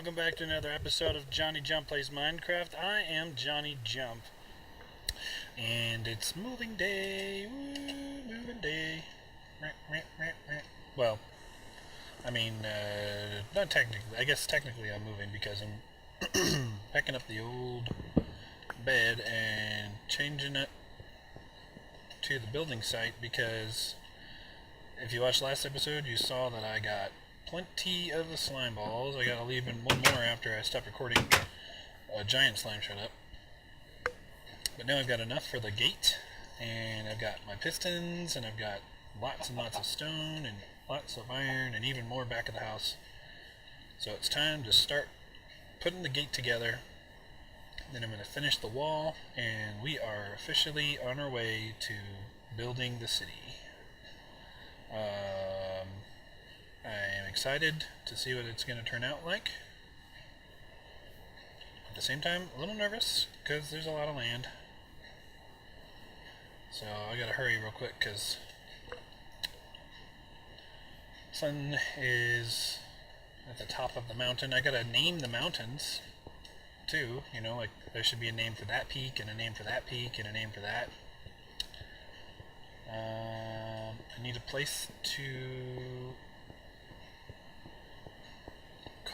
welcome back to another episode of Johnny Jump Plays Minecraft. I am Johnny Jump, and it's moving day. Woo, moving day. Well, I mean, not technically. I guess technically I'm moving because I'm packing up the old bed and changing it to the building site because if you watched last episode, you saw that I got plenty of the slime balls. I gotta leave in one more after I stop recording. A giant slime showed up. But now I've got enough for the gate, and I've got my pistons, and I've got lots and lots of stone, and lots of iron, and even more back of the house. So it's time to start putting the gate together. Then I'm going to finish the wall, and we are officially on our way to building the city. I'm excited to see what it's going to turn out like. At the same time, a little nervous because there's a lot of land. So I gotta hurry real quick because sun is at the top of the mountain. I gotta name the mountains too, you know, like there should be a name for that peak and a name for that peak and a name for that. I need a place to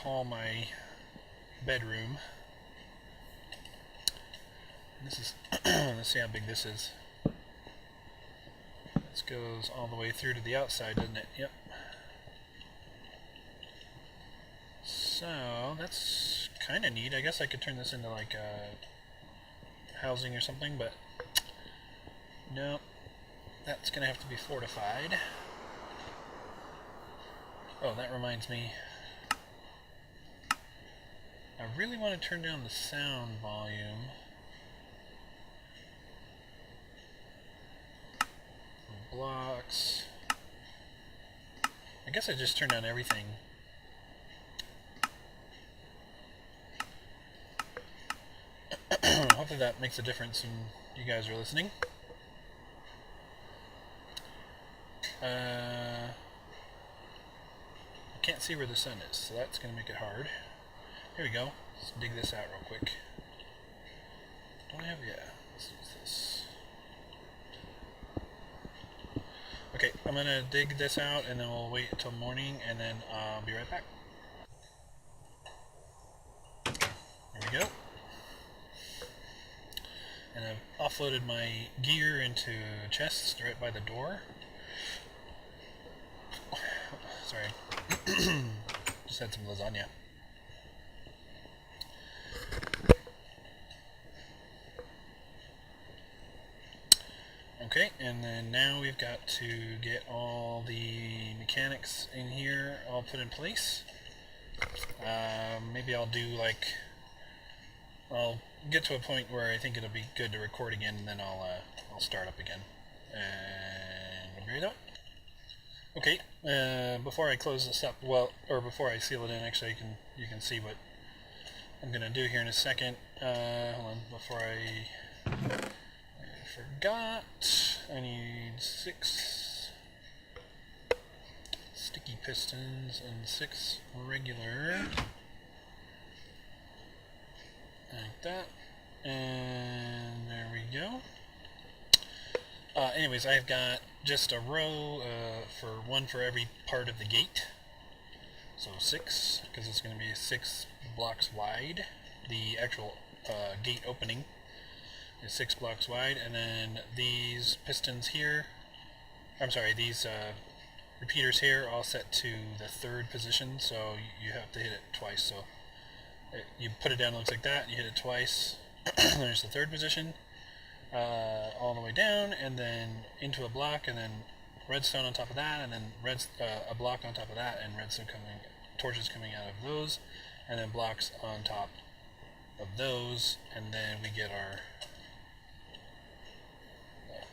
call my bedroom. This is let's see how big this is. This goes all the way through to the outside, doesn't it? Yep. So that's kind of neat. I guess I could turn this into like housing or something, but no, that's gonna have to be fortified. Oh, that reminds me. I really want to turn down the sound volume. Blocks. I guess I just turned down everything. Hopefully that makes a difference when you guys are listening. I can't see where the sun is, so that's going to make it hard. Here we go. Let's dig this out real quick. Don't I have... yeah. Let's use this. Okay, I'm going to dig this out and then we'll wait until morning and then I'll be right back. There we go. And I've offloaded my gear into chests right by the door. Sorry. Just had some lasagna. Okay, and then now we've got to get all the mechanics in here all put in place. Maybe I'll do like, I'll get to a point where I think it'll be good to record again, and then I'll start up again. And ready to go? Okay, before I close this up, well, or before I seal it in, actually you can see what I'm gonna do here in a second. Hold on, before I forgot, I need 6 sticky pistons and 6 regular, like that, and there we go. Anyways, I've got just a row for one for every part of the gate, so 6, because it's going to be 6 blocks wide. The actual gate opening is 6 blocks wide, and then these pistons here, I'm sorry, these repeaters here all set to the 3rd position, so you have to hit it twice. So you put it down, it looks like that, you hit it twice, there's the 3rd position, all the way down, and then into a block, and then redstone on top of that, and then a block on top of that, and redstone torches coming out of those, and then blocks on top of those, and then we get our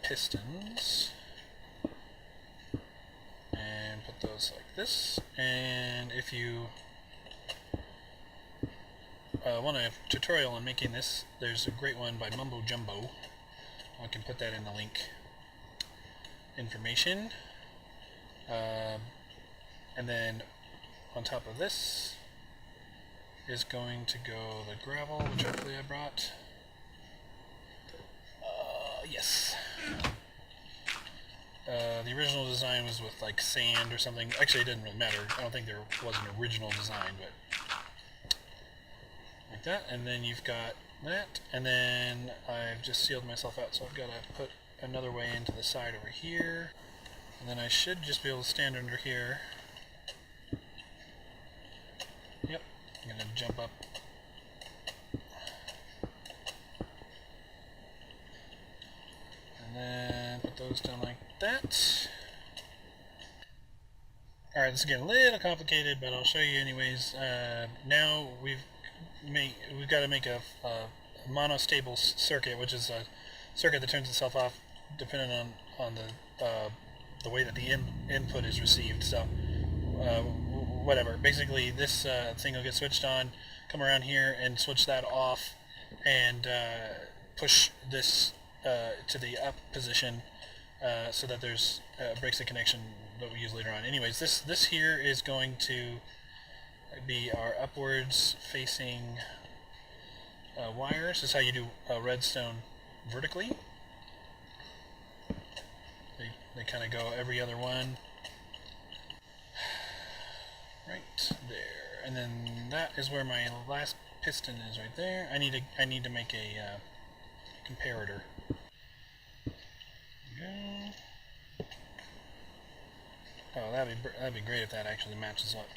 pistons and put those like this. And if you want a tutorial on making this, there's a great one by Mumbo Jumbo. I can put that in the link information. And then on top of this is going to go the gravel, which hopefully I brought. Yes. The original design was with like sand or something. Actually, it didn't really matter. I don't think there was an original design, but like that. And then you've got that. And then I've just sealed myself out, so I've got to put another way into the side over here. And then I should just be able to stand under here. Yep. I'm going to jump up. And then put those down like that. Alright, this is getting a little complicated, but I'll show you anyways. Now we've got to make a monostable circuit, which is a circuit that turns itself off depending on the way that the input is received. So whatever. Basically, this thing will get switched on, come around here and switch that off, and push this to the up position so that there's breaks the connection that we use later on. Anyways, this here is going to be our upwards facing wires. This is how you do redstone vertically. They kind of go every other one. Right there. And then that is where my last piston is, right there. I need to make a comparator. Go. Oh, that'd be great if that actually matches up.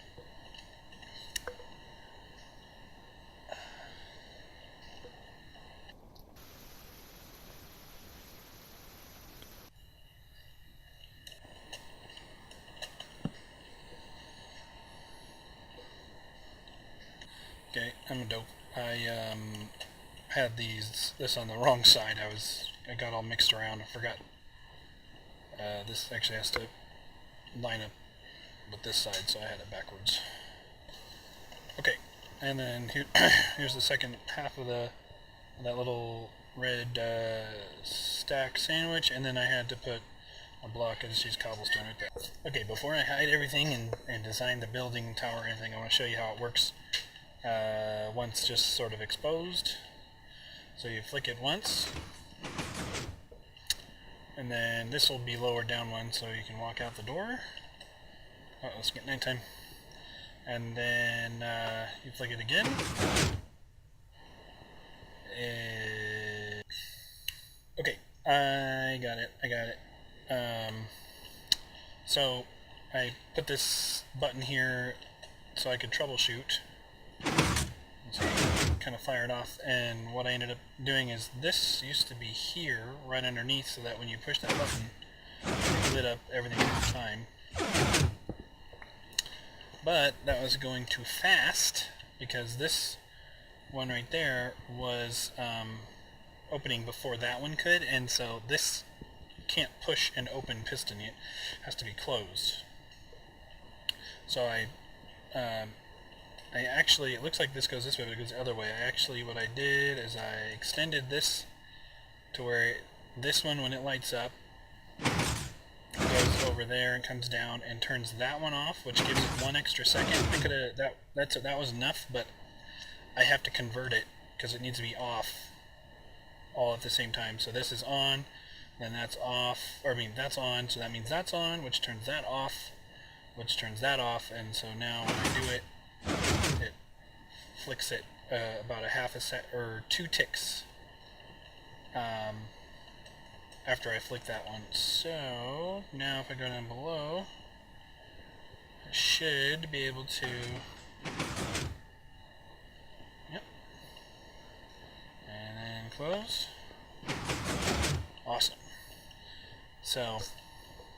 Okay, I'm a dope. I had this on the wrong side. I got all mixed around. I forgot. This actually has to line up with this side, so I had it backwards. Okay, and then here's the second half of that little red stack sandwich, and then I had to put a block. I just used cobblestone right there. Okay, before I hide everything and design the building tower and everything, I want to show you how it works once just sort of exposed. So you flick it once, and then this will be lowered down one so you can walk out the door. Oh, let's get nighttime. And then you flick it again. Okay, I got it. So I put this button here so I could troubleshoot. So kind of fire it off, and what I ended up doing is this used to be here right underneath, so that when you push that button it lit up everything at the time. But that was going too fast because this one right there was opening before that one could, and so this can't push an open piston yet. It has to be closed. So I actually, it looks like this goes this way, but it goes the other way. What I did is I extended this to where this one, when it lights up, goes over there and comes down and turns that one off, which gives it 1 extra second. I could have that was enough, but I have to convert it because it needs to be off all at the same time. So this is on, then that's off, or I mean that's on, so that means that's on, which turns that off, which turns that off, and so now when I do it, it flicks it about a half a set or 2 ticks after I flick that one. So now if I go down below, I should be able to, yep, and then close. Awesome. So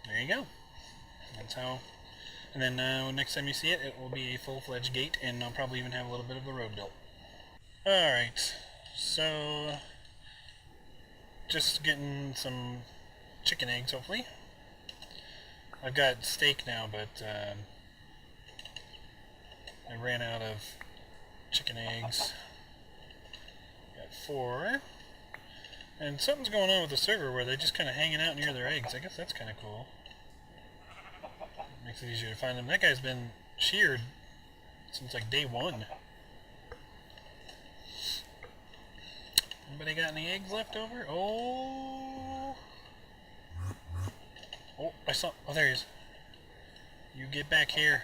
there you go. That's how. And then next time you see it, it will be a full-fledged gate, and I'll probably even have a little bit of the road built. Alright, so just getting some chicken eggs, hopefully. I've got steak now, but I ran out of chicken eggs. Got 4. And something's going on with the server where they're just kind of hanging out near their eggs. I guess that's kind of cool. Makes it easier to find them. That guy's been sheared since like day 1. Anybody got any eggs left over? Oh, I saw. Oh, there he is. You get back here.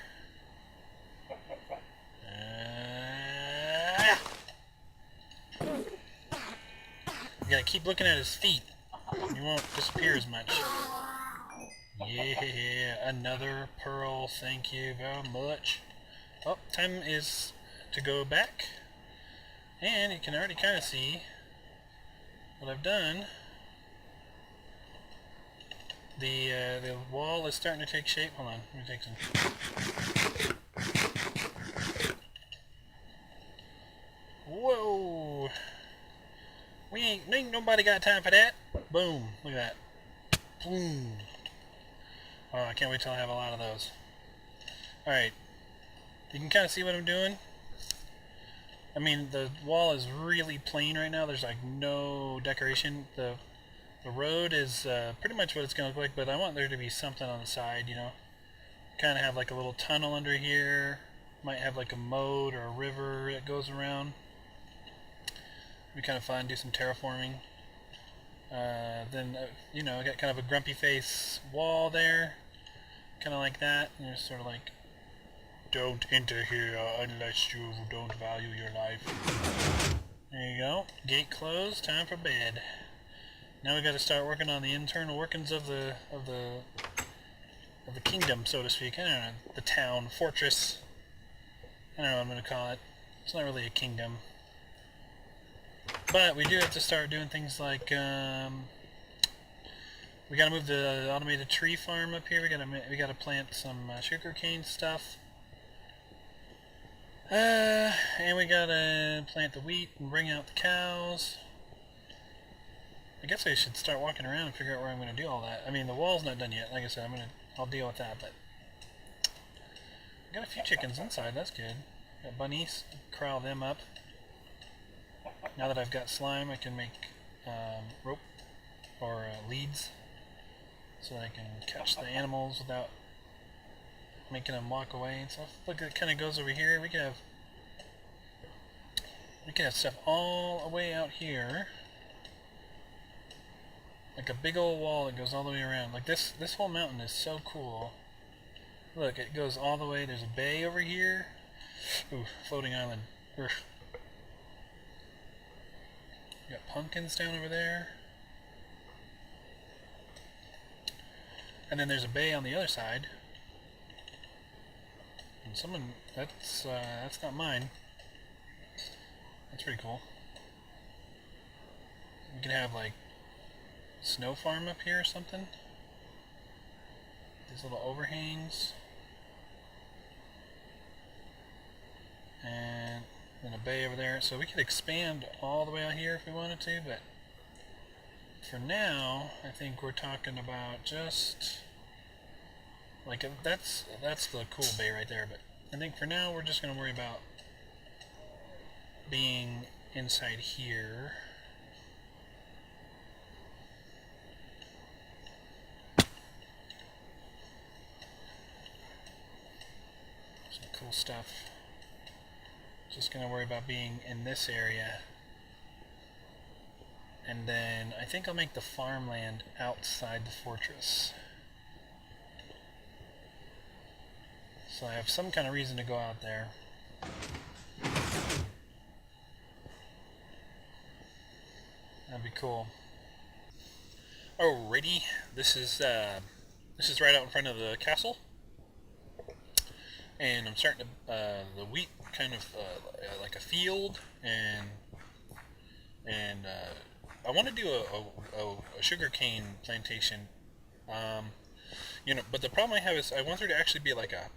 You gotta keep looking at his feet. You won't disappear as much. Yeah, another pearl. Thank you very much. Oh, time is to go back. And you can already kind of see what I've done. The wall is starting to take shape. Hold on, let me take some. Whoa! Ain't nobody got time for that. Boom! Look at that. Boom! Oh, I can't wait till I have a lot of those. All right, you can kind of see what I'm doing. I mean, the wall is really plain right now. There's like no decoration. The road is pretty much what it's going to look like, but I want there to be something on the side, you know. Kind of have like a little tunnel under here. Might have like a moat or a river that goes around. It'd be kind of fun, do some terraforming. Then, you know, I got kind of a grumpy face wall there. Kind of like that. You know, sort of like, don't enter here unless you don't value your life. There you go. Gate closed. Time for bed. Now we got to start working on the internal workings of the kingdom, so to speak. I don't know, the town, fortress. I don't know what I'm going to call it. It's not really a kingdom. But we do have to start doing things like we got to move the automated tree farm up here. We got to plant some sugarcane stuff. And we gotta plant the wheat and bring out the cows. I guess I should start walking around and figure out where I'm gonna do all that. I mean, the wall's not done yet. Like I said, I'll deal with that, but I got a few chickens inside. That's good. Got bunnies. Corral them up. Now that I've got slime, I can make rope or leads so that I can catch the animals without making them walk away and stuff. Look, it kind of goes over here. We can have stuff all the way out here, like a big old wall that goes all the way around. Like this whole mountain is so cool. Look, it goes all the way. There's a bay over here. Ooh, floating island. Urgh. Got pumpkins down over there, and then there's a bay on the other side. And someone, that's not mine. That's pretty cool. We can have like snow farm up here or something. These little overhangs. And then a bay over there. So we could expand all the way out here if we wanted to, but for now, I think we're talking about just like that's the cool bay right there, but I think for now we're just going to worry about being inside here. Some cool stuff. Just going to worry about being in this area. And then I think I'll make the farmland outside the fortress. So I have some kind of reason to go out there. That'd be cool. Alrighty, this is right out in front of the castle, and I'm starting to the wheat kind of like a field, and I want to do a sugarcane plantation. You know, but the problem I have is I want there to actually be like a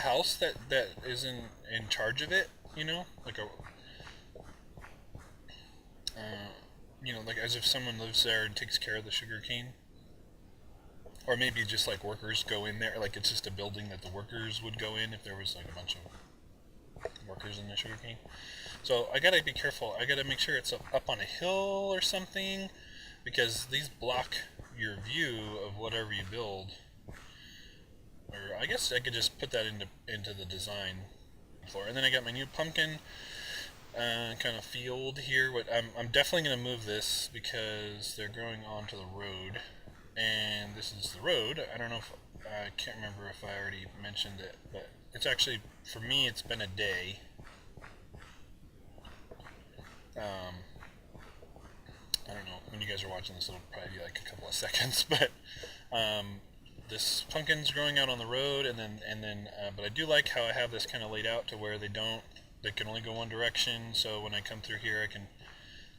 house that is in charge of it, you know, like a you know, like as if someone lives there and takes care of the sugarcane, or maybe just like workers go in there, like it's just a building that the workers would go in if there was like a bunch of workers in the sugarcane. So I gotta be careful. I gotta make sure it's up on a hill or something, because these block your view of whatever you build. Or I guess I could just put that into the design floor. And then I got my new pumpkin kind of field here. What I'm definitely going to move this because they're growing onto the road, and this is the road. I don't know if I can't remember if I already mentioned it, but it's actually, for me, it's been a day. I don't know, when you guys are watching this, it'll probably be like a couple of seconds, but this pumpkin's growing out on the road, but I do like how I have this kind of laid out to where they can only go one direction, so when I come through here, I can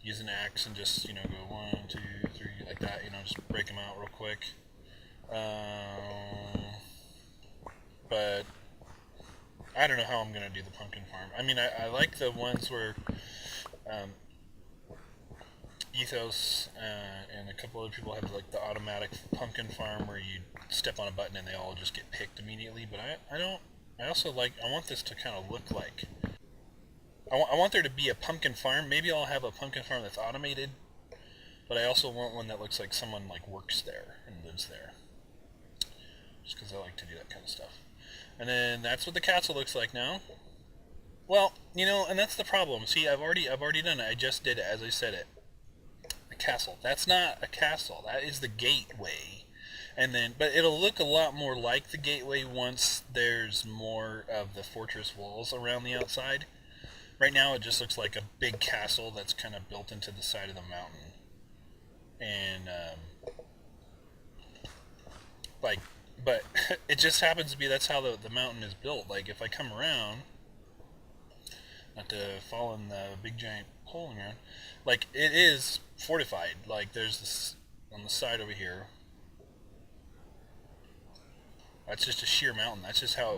use an axe and just, go 1, 2, 3, like that, just break them out real quick. But I don't know how I'm going to do the pumpkin farm. I mean, I like the ones where Ethos and a couple other people have like the automatic pumpkin farm where you step on a button and they all just get picked immediately, but I want this to kind of look like, I want there to be a pumpkin farm. Maybe I'll have a pumpkin farm that's automated, but I also want one that looks like someone like works there and lives there, just because I like to do that kind of stuff. And then that's what the castle looks like now. Well, and that's the problem. See, I've already done it. I just did it as I said it. A castle. That's not a castle. That is the gateway. But it'll look a lot more like the gateway once there's more of the fortress walls around the outside. Right now it just looks like a big castle that's kind of built into the side of the mountain. And, but it just happens to be that's how the mountain is built. Like, if I come around, not to fall in the big giant hole around, like, it is fortified. Like, there's this on the side over here. That's just a sheer mountain. That's how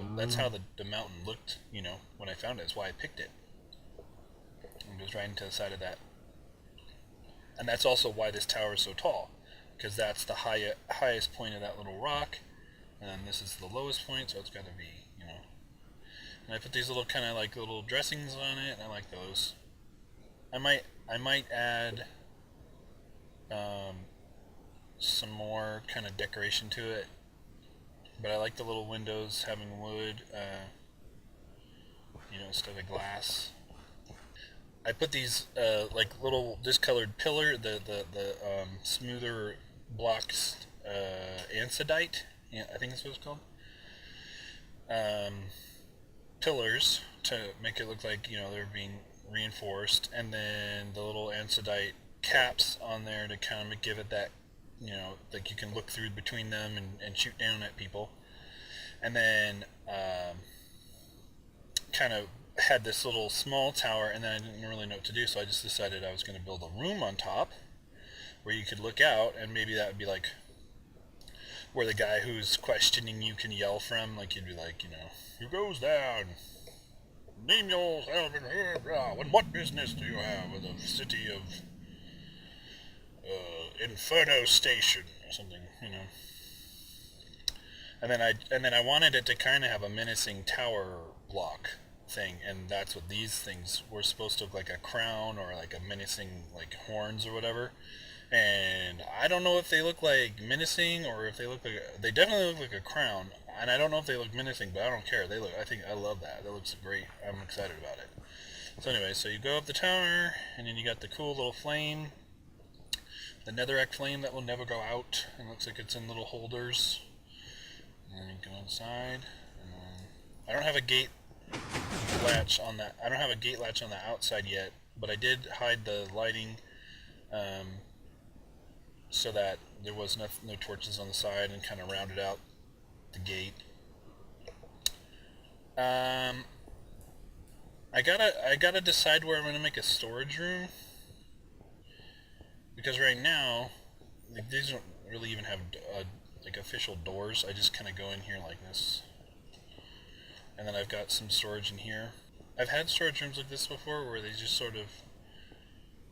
the mountain looked, when I found it. That's why I picked it. It goes right into the side of that. And that's also why this tower is so tall, because that's the highest point of that little rock, and then this is the lowest point, so it's got to be, And I put these little kind of like little dressings on it, and I like those. I might add some more kind of decoration to it, but I like the little windows having wood, instead of glass. I put these like little discolored pillar, the smoother blocks, ansadite, I think that's what it's called. Pillars to make it look like they're being reinforced, and then the little ansadite caps on there to kind of give it that like you can look through between them and shoot down at people. And then kind of had this little small tower, and then I didn't really know what to do, so I just decided I was going to build a room on top where you could look out, and maybe that would be like where the guy who's questioning you can yell from. Like, you'd be like, who goes down? Name yourself in here. And what business do you have with the city of Inferno Station or something, And then I wanted it to kind of have a menacing tower block thing, and that's what these things were supposed to look like, a crown or like a menacing like horns or whatever. And I don't know if they look like menacing or if they look like they definitely look like a crown, and I don't know if they look menacing, but I don't care. I love that. That looks great. I'm excited about it. So anyway, so you go up the tower, and then you got the cool little flame, the netherrack flame that will never go out. It looks like it's in little holders. And then you go inside, and then I don't have a gate latch on that. I don't have a gate latch on the outside yet, but I did hide the lighting so that there was no torches on the side, and kind of rounded out the gate. I gotta decide where I'm gonna make a storage room, because right now, like, these don't really even have like official doors. I just kind of go in here like this, and then I've got some storage in here. I've had storage rooms like this before, where they just sort of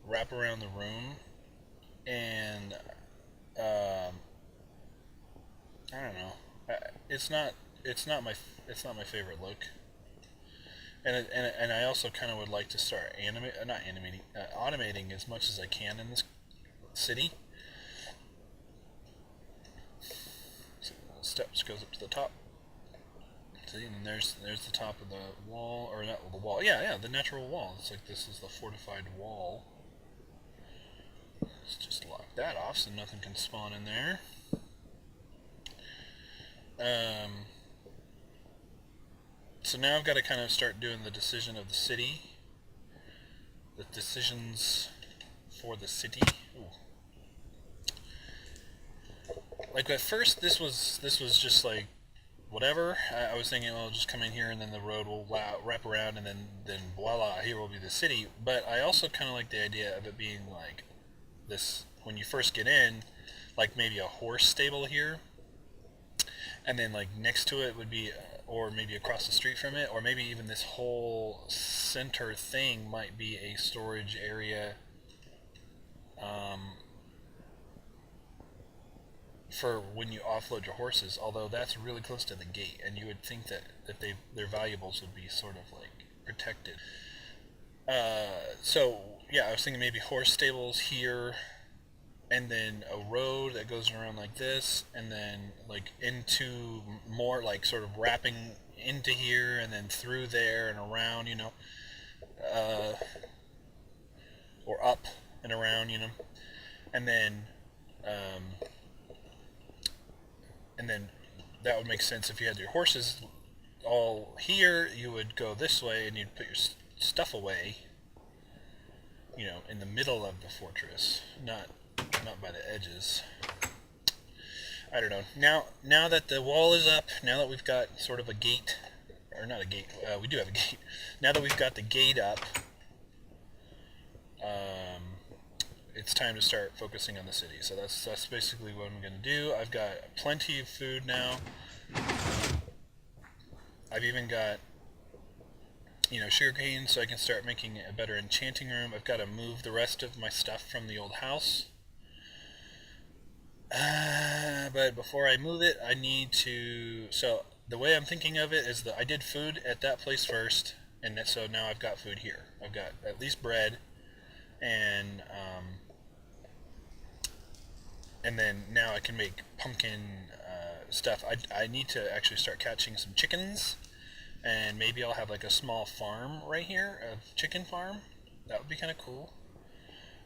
wrap around the room, and I don't know. It's not my favorite look. And I also kind of would like to start automating as much as I can in this city. So steps goes up to the top. See, and there's the top of the wall, or not the wall. Yeah, the natural wall. It's like this is the fortified wall. Let's just lock that off so nothing can spawn in there. So now I've got to kind of start doing the decision of the city. The decisions for the city. Ooh. Like at first, this was just like whatever. I was thinking, well, I'll just come in here and then the road will wrap around and then voila, here will be the city. But I also kind of like the idea of it being like this when you first get in, like maybe a horse stable here, and then like next to it would be, or maybe across the street from it, or maybe even this whole center thing might be a storage area for when you offload your horses, although that's really close to the gate, and you would think that their valuables would be sort of like protected. So yeah, I was thinking maybe horse stables here, and then a road that goes around like this, and then like into more like sort of wrapping into here, and then through there and around, you know, or up and around, you know, and then that would make sense if you had your horses all here. You would go this way, and you'd put your stuff away, you know, in the middle of the fortress, not by the edges. I don't know. Now that the wall is up, now that we've got sort of a gate, or not a gate, we do have a gate. Now that we've got the gate up, it's time to start focusing on the city. So that's basically what I'm going to do. I've got plenty of food now. I've even got, you know, sugarcane, so I can start making a better enchanting room. I've got to move the rest of my stuff from the old house. But before I move it, I need to... So the way I'm thinking of it is that I did food at that place first, and so now I've got food here. I've got at least bread, and then now I can make pumpkin stuff. I need to actually start catching some chickens, and maybe I'll have like a small farm right here, a chicken farm. That would be kind of cool.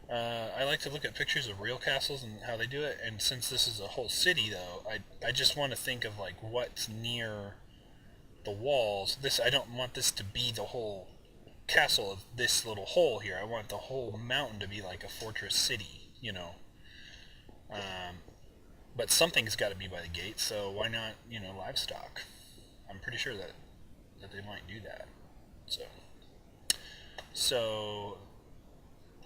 I like to look at pictures of real castles and how they do it, and since this is a whole city though, I just want to think of like what's near the walls. I don't want this to be the whole castle of this little hole here. I want the whole mountain to be like a fortress city, you know. But something's got to be by the gate, so why not, you know, livestock? I'm pretty sure that they might do that. So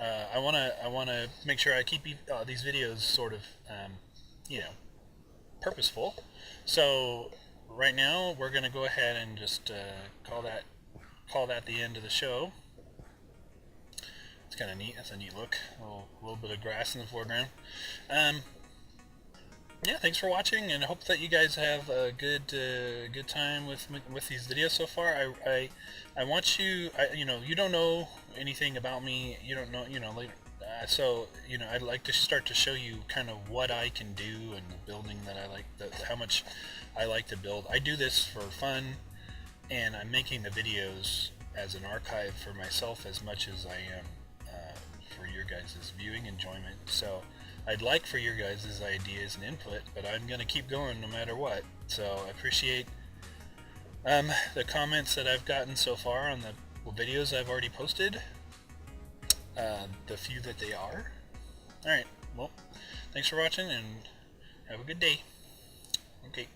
I wanna make sure I keep these videos sort of you know, purposeful. So right now we're gonna go ahead and just call that the end of the show. It's kind of neat. That's a neat look. A little bit of grass in the foreground. Yeah, thanks for watching, and I hope that you guys have a good time with these videos so far. I want you, you know, you don't know anything about me. You don't know, you know, like, so, you know, I'd like to start to show you kind of what I can do and the building that I like, how much I like to build. I do this for fun, and I'm making the videos as an archive for myself as much as I am for your guys' viewing enjoyment. So I'd like for your guys' ideas and input, but I'm going to keep going no matter what. So I appreciate the comments that I've gotten so far on the videos I've already posted, the few that they are. Alright, well, thanks for watching, and have a good day. Okay.